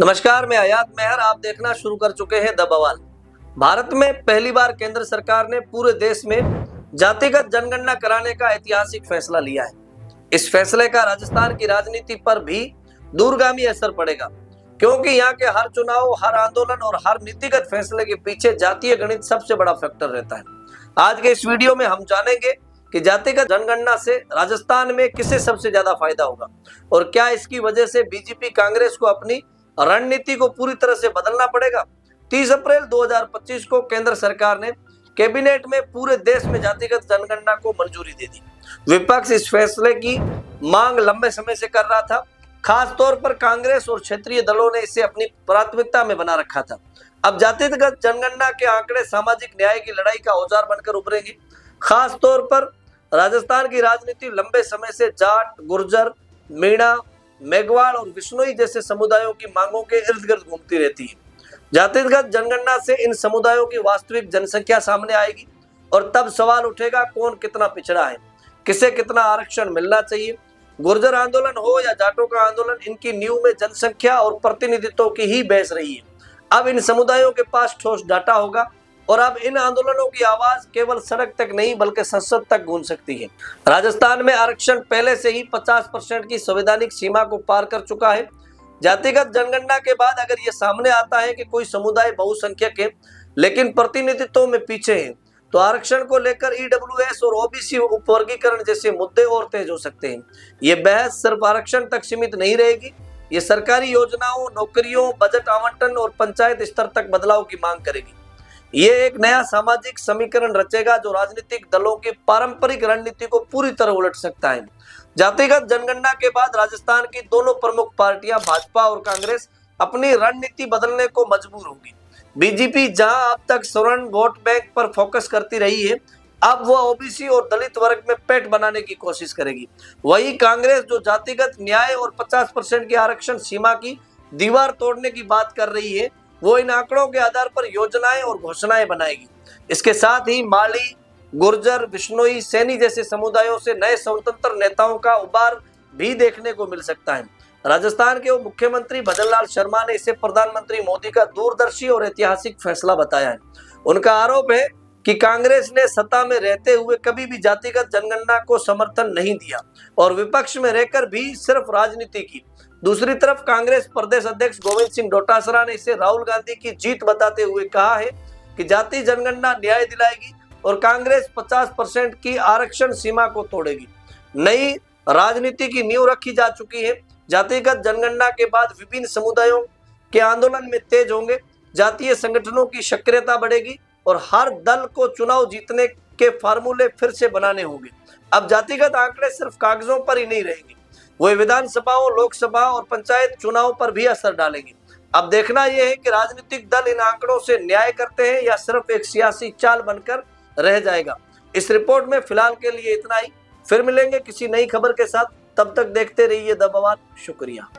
नमस्कार, मैं आयात मेहर। आप देखना शुरू कर चुके हैं द बवाल। भारत में पहली बार केंद्र सरकार ने पूरे देश में जातिगत जनगणना कराने का ऐतिहासिक फैसला लिया है। इस फैसले का राजस्थान की राजनीति पर भी दूरगामी असर पड़ेगा, क्योंकि यहाँ के हर चुनाव, हर आंदोलन और हर नीतिगत फैसले के पीछे जातीय गणित सबसे बड़ा फैक्टर रहता है। आज के इस वीडियो में हम जानेंगे कि जातिगत जनगणना से राजस्थान में किसे सबसे ज्यादा फायदा होगा और क्या इसकी वजह से बीजेपी कांग्रेस को अपनी रणनीति को पूरी तरह से बदलना पड़ेगा। 30 अप्रैल 2025 को केंद्र सरकार ने कैबिनेट में पूरे देश में जातिगत जनगणना को मंजूरी दे दी। विपक्ष इस फैसले की मांग लंबे समय से कर रहा था। खास तौर पर कांग्रेस और क्षेत्रीय दलों ने इसे अपनी प्राथमिकता में बना रखा था। अब जातिगत जनगणना के आंकड़े सामाजिक न्याय की लड़ाई का औजार बनकर उभरेंगे। खास तौर पर राजस्थान की राजनीति लंबे समय से जाट, गुर्जर, मीणा, मेघवाल और विश्नोई जैसे समुदायों की मांगों के इर्द गिर्द घूमती रहती है। जातिगत जनगणना से इन समुदायों की वास्तविक जनसंख्या सामने आएगी और तब सवाल उठेगा कौन कितना पिछड़ा है, किसे कितना आरक्षण मिलना चाहिए। गुर्जर आंदोलन हो या जाटों का आंदोलन, इनकी नींव में जनसंख्या और प्रतिनिधित्व की ही बहस रही है। अब इन समुदायों के पास ठोस डाटा होगा और अब इन आंदोलनों की आवाज केवल सड़क तक नहीं बल्कि संसद तक गूंज सकती है। राजस्थान में आरक्षण पहले से ही 50% की संवैधानिक सीमा को पार कर चुका है। जातिगत जनगणना के बाद अगर ये सामने आता है कि कोई समुदाय बहुसंख्यक है लेकिन प्रतिनिधित्व में पीछे है, तो आरक्षण को लेकर ईडब्ल्यूएस और ओबीसी उपवर्गीकरण जैसे मुद्दे और तेज हो सकते हैं। ये बहस सिर्फ आरक्षण तक सीमित नहीं रहेगी, ये सरकारी योजनाओं, नौकरियों, बजट आवंटन और पंचायत स्तर तक बदलाव की मांग करेगी। ये एक नया सामाजिक समीकरण रचेगा जो राजनीतिक दलों की पारंपरिक रणनीति को पूरी तरह उलट सकता है। जातिगत जनगणना के बाद राजस्थान की दोनों प्रमुख पार्टियां भाजपा और कांग्रेस अपनी रणनीति बदलने को मजबूर होंगी। बीजेपी जहां अब तक स्वर्ण वोट बैंक पर फोकस करती रही है, अब वह ओबीसी और दलित वर्ग में पेट बनाने की कोशिश करेगी। वहीं कांग्रेस जो जातिगत न्याय और 50% की आरक्षण सीमा की दीवार तोड़ने की बात कर रही है, वो इन आंकड़ों के आधार पर योजनाएं और घोषणाएं बनाएगी। इसके साथ ही माली, गुर्जर, बिश्नोई, सैनी जैसे समुदायों से नए स्वतंत्र नेताओं का उभार भी देखने को मिल सकता है। राजस्थान के मुख्यमंत्री भजनलाल शर्मा ने इसे प्रधानमंत्री मोदी का दूरदर्शी और ऐतिहासिक फैसला बताया है। उनका आरोप है कि कांग्रेस ने सत्ता में रहते हुए कभी भी जातिगत जनगणना को समर्थन नहीं दिया और विपक्ष में रहकर भी सिर्फ राजनीति की। दूसरी तरफ कांग्रेस प्रदेश अध्यक्ष गोविंद सिंह डोटासरा ने इसे राहुल गांधी की जीत बताते हुए कहा है कि जाति जनगणना न्याय दिलाएगी और कांग्रेस 50% की आरक्षण सीमा को तोड़ेगी। नई राजनीति की नींव रखी जा चुकी है। जातिगत जनगणना के बाद विभिन्न समुदायों के आंदोलन में तेज होंगे, जातीय संगठनों की सक्रियता बढ़ेगी और हर दल को चुनाव जीतने के फार्मूले फिर से बनाने होंगे। अब जातिगत आंकड़े सिर्फ कागजों पर ही नहीं रहेंगे, वे विधानसभाओं, लोकसभा और पंचायत चुनाव पर भी असर डालेंगे। अब देखना यह है कि राजनीतिक दल इन आंकड़ों से न्याय करते हैं या सिर्फ एक सियासी चाल बनकर रह जाएगा। इस रिपोर्ट में फिलहाल के लिए इतना ही। फिर मिलेंगे किसी नई खबर के साथ, तब तक देखते रहिए द बवाल। शुक्रिया।